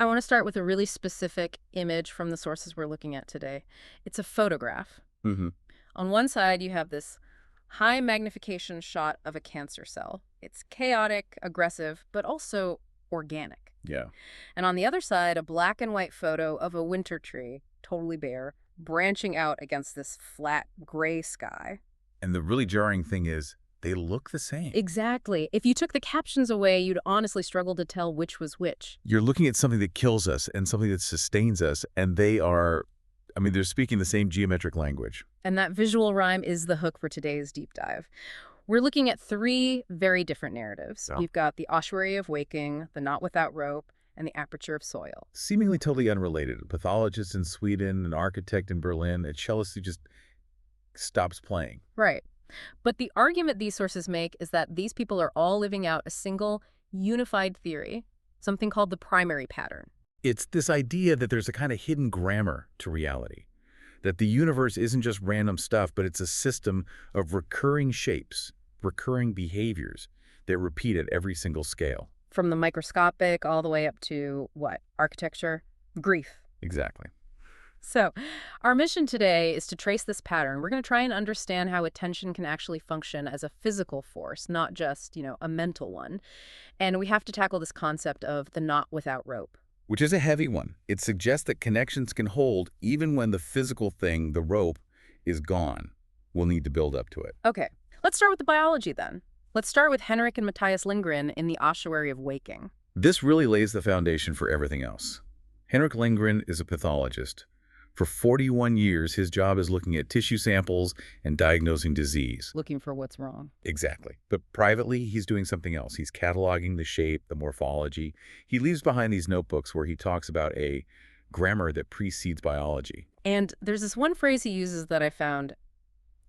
I want to start with a really specific image from the sources we're looking at today. It's a photograph. Mm-hmm. On one side, you have this high magnification shot of a cancer cell. It's chaotic, aggressive, but also organic. Yeah. And on the other side, a black and white photo of a winter tree, totally bare, branching out against this flat gray sky. And the really jarring thing is they look the same. Exactly. If you took the captions away, you'd honestly struggle to tell which was which. You're looking at something that kills us and something that sustains us, and they are, I mean, they're speaking the same geometric language. And that visual rhyme is the hook for today's deep dive. We're looking at three very different narratives. Yeah. We've got the ossuary of waking, the knot without rope, and the aperture of soil. Seemingly totally unrelated. A pathologist in Sweden, an architect in Berlin, a cellist who just stops playing. Right. But the argument these sources make is that these people are all living out a single, unified theory, something called the primary pattern. It's this idea that there's a kind of hidden grammar to reality, that the universe isn't just random stuff, but it's a system of recurring shapes, recurring behaviors that repeat at every single scale. From the microscopic all the way up to, what, architecture? Grief. Exactly. So, our mission today is to trace this pattern. We're going to try and understand how attention can actually function as a physical force, not just, a mental one. And we have to tackle this concept of the knot without rope. Which is a heavy one. It suggests that connections can hold even when the physical thing, the rope, is gone. We'll need to build up to it. Okay, let's start with the biology then. Let's start with Henrik and Mattias Lindgren in the ossuary of waking. This really lays the foundation for everything else. Henrik Lindgren is a pathologist. For 41 years, his job is looking at tissue samples and diagnosing disease. Looking for what's wrong. Exactly. But privately, he's doing something else. He's cataloging the shape, the morphology. He leaves behind these notebooks where he talks about a grammar that precedes biology. And there's this one phrase he uses that I found,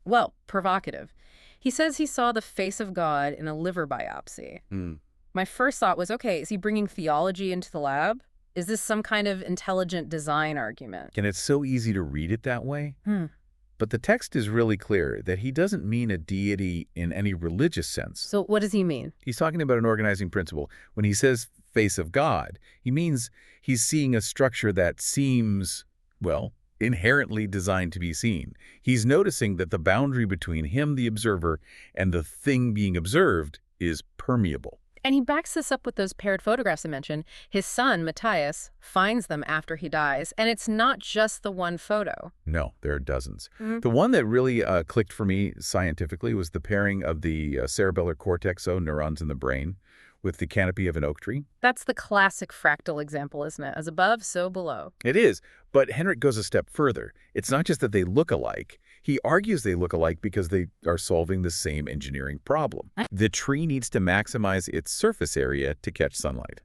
well, provocative. He says he saw the face of God in a liver biopsy. My first thought was, okay, is he bringing theology into the lab? Is this some kind of intelligent design argument? And it's so easy to read it that way. But the text is really clear that he doesn't mean a deity in any religious sense. So what does he mean? He's talking about an organizing principle. When he says face of God, he means he's seeing a structure that seems, well, inherently designed to be seen. He's noticing that the boundary between him, the observer, and the thing being observed is permeable. And he backs this up with those paired photographs I mentioned. His son, Mattias, finds them after he dies, and it's not just the one photo. No, there are dozens. The one that really clicked for me scientifically was the pairing of the cerebellar cortex, so neurons in the brain, with the canopy of an oak tree. That's the classic fractal example, isn't it? As above, so below. It is, but Henrik goes a step further. It's not just that they look alike. He argues they look alike because they are solving the same engineering problem. The tree needs to maximize its surface area to catch sunlight.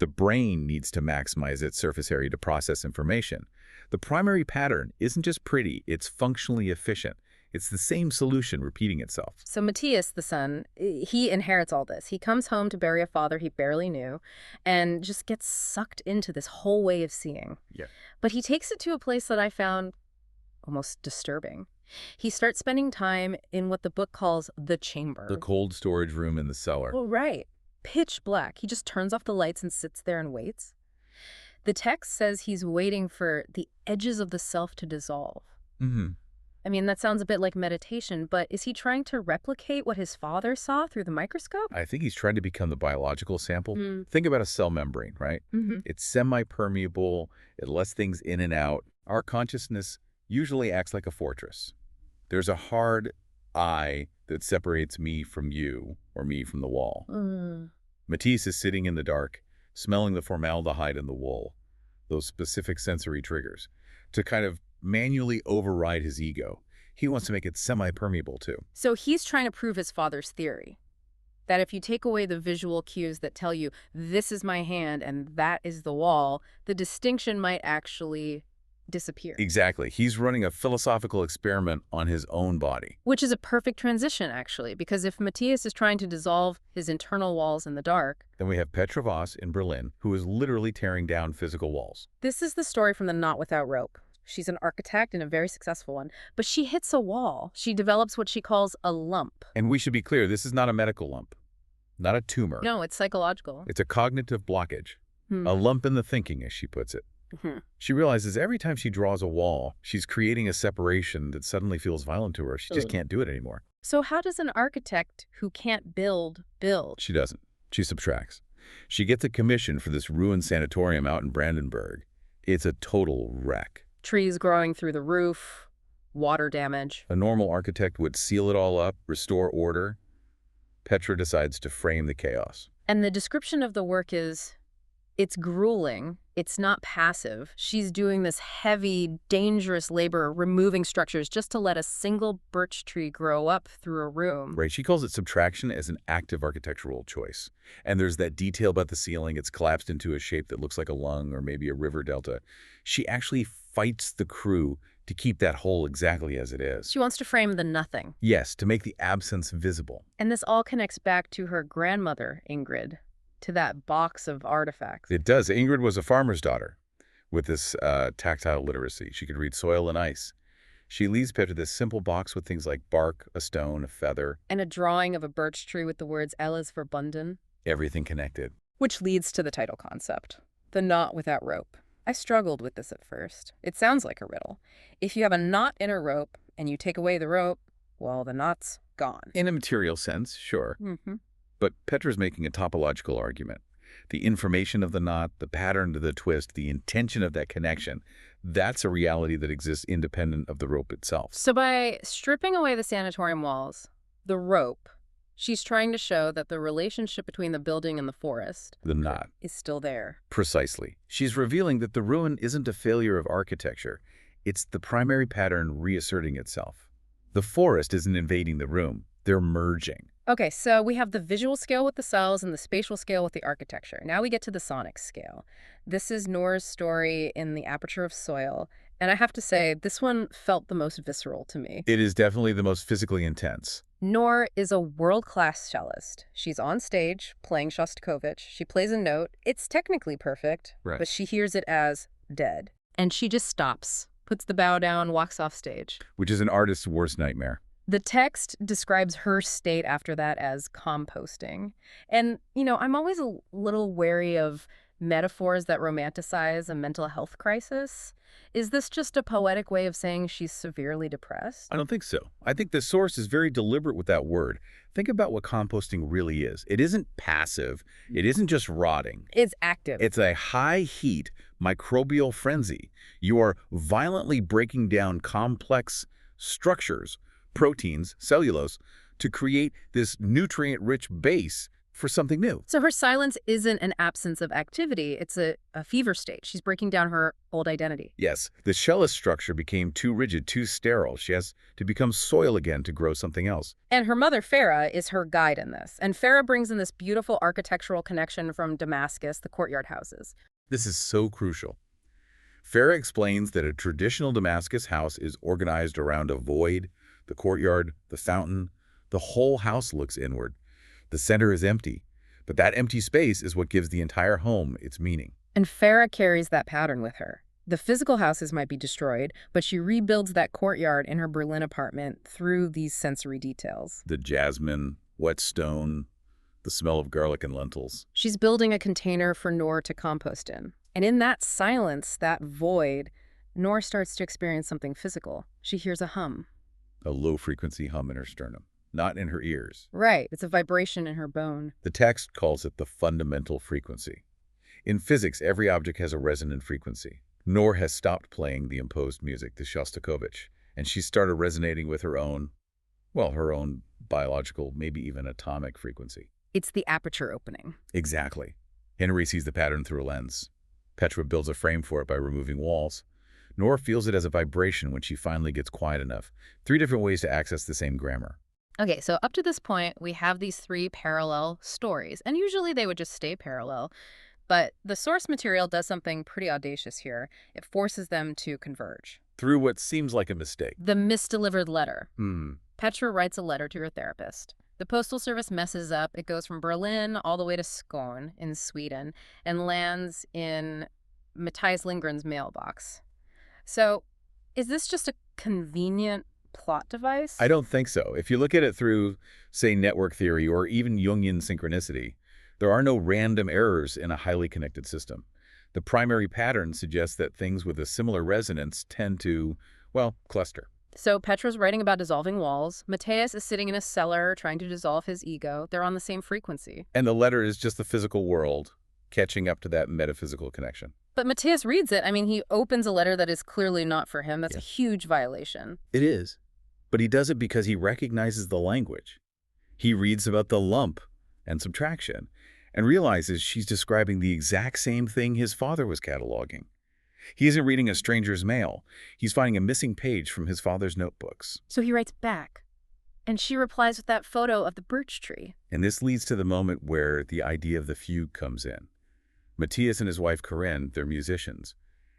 The brain needs to maximize its surface area to process information. The primary pattern isn't just pretty, it's functionally efficient. It's the same solution repeating itself. So Mattias, the son, he inherits all this. He comes home to bury a father he barely knew and just gets sucked into this whole way of seeing. Yeah. But he takes it to a place that I found almost disturbing. He starts spending time in what the book calls the chamber. The cold storage room in the cellar. Oh, right. Pitch black. He just turns off the lights and sits there and waits. The text says he's waiting for the edges of the self to dissolve. I mean, that sounds a bit like meditation, but is he trying to replicate what his father saw through the microscope? I think he's trying to become the biological sample. Think about a cell membrane, right? It's semi-permeable. It lets things in and out. Our consciousness usually acts like a fortress. There's a hard eye that separates me from you or me from the wall. Mattias is sitting in the dark, smelling the formaldehyde in the wool, those specific sensory triggers, to kind of manually override his ego. He wants to make it semi-permeable too. So he's trying to prove his father's theory, that if you take away the visual cues that tell you, this is my hand and that is the wall, the distinction might actually disappear. Exactly. He's running a philosophical experiment on his own body. Which is a perfect transition, actually, because if Mattias is trying to dissolve his internal walls in the dark, then we have Petra in Berlin, who is literally tearing down physical walls. This is the story from the Knot Without Rope. She's an architect and a very successful one, but she hits a wall. She develops what she calls a lump. And we should be clear, this is not a medical lump, not a tumor. No, it's psychological. It's a cognitive blockage. A lump in the thinking, as she puts it. She realizes every time she draws a wall, she's creating a separation that suddenly feels violent to her. She just can't do it anymore. So how does an architect who can't build? She doesn't. She subtracts. She gets a commission for this ruined sanatorium out in Brandenburg. It's a total wreck. Trees growing through the roof, water damage. A normal architect would seal it all up, restore order. Petra decides to frame the chaos. And the description of the work is, it's grueling. It's not passive. She's doing this heavy, dangerous labor, removing structures just to let a single birch tree grow up through a room. Right. She calls it subtraction as an active architectural choice. And there's that detail about the ceiling. It's collapsed into a shape that looks like a lung or maybe a river delta. She actually fights the crew to keep that hole exactly as it is. She wants to frame the nothing. Yes, to make the absence visible. And this all connects back to her grandmother, Ingrid, to that box of artifacts. It does. Ingrid was a farmer's daughter with this tactile literacy. She could read soil and ice. She leaves Petra this simple box with things like bark, a stone, a feather. And a drawing of a birch tree with the words L is for Bunden. Everything connected. Which leads to the title concept, the knot without rope. I struggled with this at first. It sounds like a riddle. If you have a knot in a rope and you take away the rope, well, the knot's gone. In a material sense, sure. But Petra's making a topological argument. The information of the knot, the pattern to the twist, the intention of that connection, that's a reality that exists independent of the rope itself. So by stripping away the sanatorium walls, the rope, she's trying to show that the relationship between the building and the forest, the knot, is still there. Precisely. She's revealing that the ruin isn't a failure of architecture. It's the primary pattern reasserting itself. The forest isn't invading the room. They're merging. Okay, so we have the visual scale with the cells and the spatial scale with the architecture. Now we get to the sonic scale. This is Noor's story in The Aperture of Soil, and I have to say, this one felt the most visceral to me. It is definitely the most physically intense. Noor is a world-class cellist. She's on stage playing Shostakovich. She plays a note. It's technically perfect, but she hears it as dead. And she just stops, puts the bow down, walks off stage. Which is an artist's worst nightmare. The text describes her state after that as composting. And, you know, I'm always a little wary of metaphors that romanticize a mental health crisis. Is this just a poetic way of saying she's severely depressed? I don't think so. I think the source is very deliberate with that word. Think about what composting really is. It isn't passive. It isn't just rotting. It's active. It's a high-heat microbial frenzy. You are violently breaking down complex structures, proteins, cellulose, to create this nutrient-rich base for something new. So her silence isn't an absence of activity. It's a fever state. She's breaking down her old identity. Yes, the cellist structure became too rigid, too sterile. She has to become soil again to grow something else. And her mother, Farah, is her guide in this. And Farah brings in this beautiful architectural connection from Damascus, the courtyard houses. This is so crucial. Farah explains that a traditional Damascus house is organized around a void, the courtyard, the fountain. The whole house looks inward. The center is empty, but that empty space is what gives the entire home its meaning. And Farah carries that pattern with her. The physical houses might be destroyed, but she rebuilds that courtyard in her Berlin apartment through these sensory details. The jasmine, wet stone, the smell of garlic and lentils. She's building a container for Noor to compost in. And in that silence, that void, Noor starts to experience something physical. She hears a hum. A low-frequency hum in her sternum, not in her ears. Right. It's a vibration in her bone. The text calls it the fundamental frequency. In physics, every object has a resonant frequency. Noor has stopped playing the imposed music, the Shostakovich, and she started resonating with her own biological, maybe even atomic frequency. It's the aperture opening. Exactly. Henry sees the pattern through a lens. Petra builds a frame for it by removing walls. Noor feels it as a vibration when she finally gets quiet enough. 3 different ways to access the same grammar. Okay, so up to this point, we have these 3 parallel stories, and usually they would just stay parallel. But the source material does something pretty audacious here. It forces them to converge. Through what seems like a mistake. The misdelivered letter. Petra writes a letter to her therapist. The postal service messes up. It goes from Berlin all the way to Skåne in Sweden and lands in Mattias Lindgren's mailbox. So, is this just a convenient plot device? I don't think so. If you look at it through, say, network theory or even Jungian synchronicity, There are no random errors in a highly connected system. The primary pattern suggests that things with a similar resonance tend to, well, cluster. So Petra's writing about dissolving walls. Mattias is sitting in a cellar trying to dissolve his ego. They're on the same frequency. And the letter is just the physical world catching up to that metaphysical connection. But Mattias reads it. I mean, he opens a letter that is clearly not for him. That's a huge violation. It is. But he does it because he recognizes the language. He reads about the lump and subtraction and realizes she's describing the exact same thing his father was cataloging. He isn't reading a stranger's mail. He's finding a missing page from his father's notebooks. So he writes back, and she replies with that photo of the birch tree. And this leads to the moment where the idea of the fugue comes in. Mattias and his wife Corinne, they're musicians,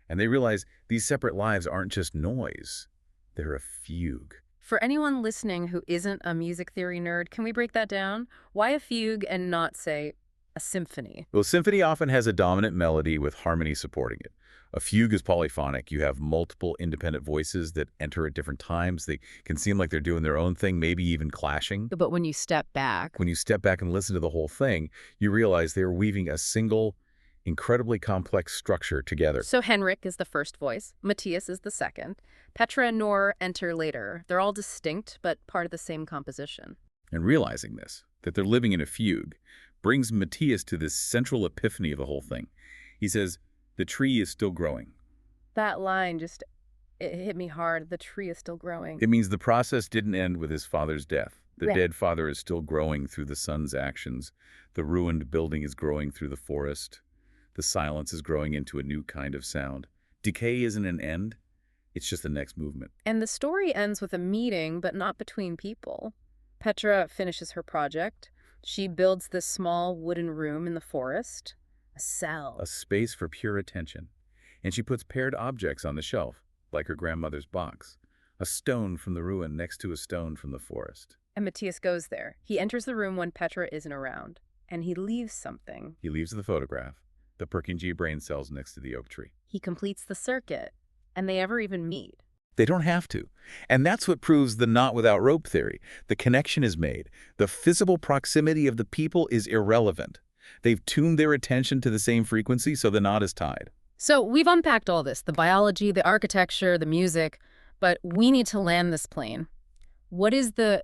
and they realize these separate lives aren't just noise. They're a fugue. For anyone listening who isn't a music theory nerd, can we break that down? Why a fugue and not, say, a symphony? Well, symphony often has a dominant melody with harmony supporting it. A fugue is polyphonic. You have multiple independent voices that enter at different times. They can seem like they're doing their own thing, maybe even clashing. But when you step back... When you step back and listen to the whole thing, you realize they're weaving a single, incredibly complex structure together. So Henrik is the first voice. Mattias is the second. Petra and Noor enter later. They're all distinct, but part of the same composition. And realizing this, that they're living in a fugue, brings Mattias to this central epiphany of the whole thing. He says, the tree is still growing. That line just, it hit me hard. The tree is still growing. It means the process didn't end with his father's death. The dead father is still growing through the son's actions. The ruined building is growing through the forest. The silence is growing into a new kind of sound. Decay isn't an end. It's just the next movement. And the story ends with a meeting, but not between people. Petra finishes her project. She builds this small wooden room in the forest. A cell. A space for pure attention. And she puts paired objects on the shelf, like her grandmother's box. A stone from the ruin next to a stone from the forest. And Mattias goes there. He enters the room when Petra isn't around. And he leaves something. He leaves the photograph, the Purkinje brain cells next to the oak tree. He completes the circuit. And they ever even meet. They don't have to. And that's what proves the knot without rope theory. The connection is made. The physical proximity of the people is irrelevant. They've tuned their attention to the same frequency, so the knot is tied. So we've unpacked all this, the biology, the architecture, the music, but we need to land this plane. What is the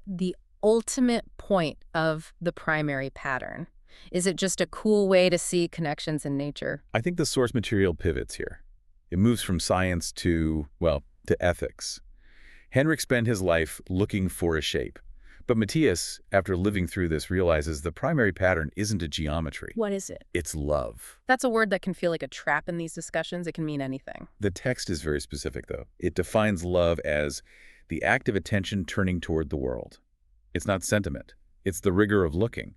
ultimate point of the primary pattern? Is it just a cool way to see connections in nature? I think the source material pivots here. It moves from science to, well, to ethics. Henrik spent his life looking for a shape. But Mattias, after living through this, realizes the primary pattern isn't a geometry. What is it? It's love. That's a word that can feel like a trap in these discussions. It can mean anything. The text is very specific, though. It defines love as the act of attention turning toward the world. It's not sentiment. It's the rigor of looking.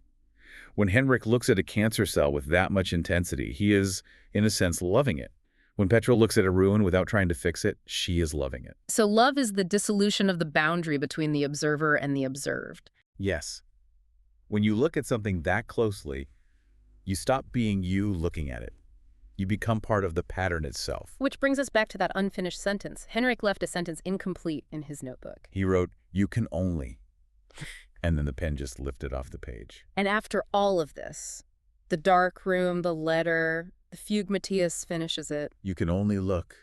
When Henrik looks at a cancer cell with that much intensity, he is, in a sense, loving it. When Petra looks at a ruin without trying to fix it, she is loving it. So love is the dissolution of the boundary between the observer and the observed. Yes. When you look at something that closely, you stop being you looking at it. You become part of the pattern itself. Which brings us back to that unfinished sentence. Henrik left a sentence incomplete in his notebook. He wrote, "You can only," and then the pen just lifted off the page. And after all of this, the dark room, the letter, the fugue, Mattias finishes it. You can only look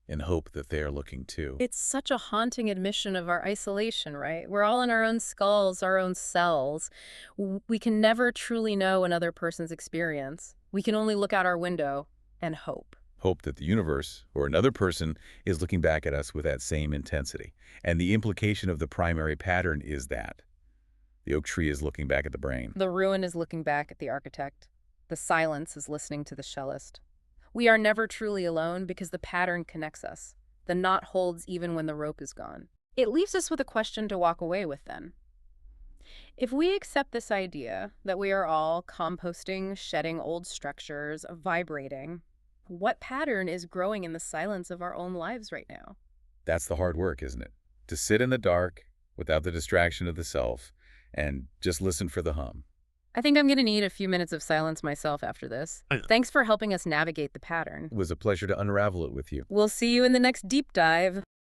and hope that they are looking too. It's such a haunting admission of our isolation, right? We're all in our own skulls, our own cells. We can never truly know another person's experience. We can only look out our window and hope. Hope that the universe or another person is looking back at us with that same intensity. And the implication of the primary pattern is that the oak tree is looking back at the brain. The ruin is looking back at the architect. The silence is listening to the cellist. We are never truly alone because the pattern connects us. The knot holds even when the rope is gone. It leaves us with a question to walk away with then. If we accept this idea that we are all composting, shedding old structures, vibrating, what pattern is growing in the silence of our own lives right now? That's the hard work, isn't it? To sit in the dark without the distraction of the self and just listen for the hum. I think I'm going to need a few minutes of silence myself after this. Thanks for helping us navigate the pattern. It was a pleasure to unravel it with you. We'll see you in the next deep dive.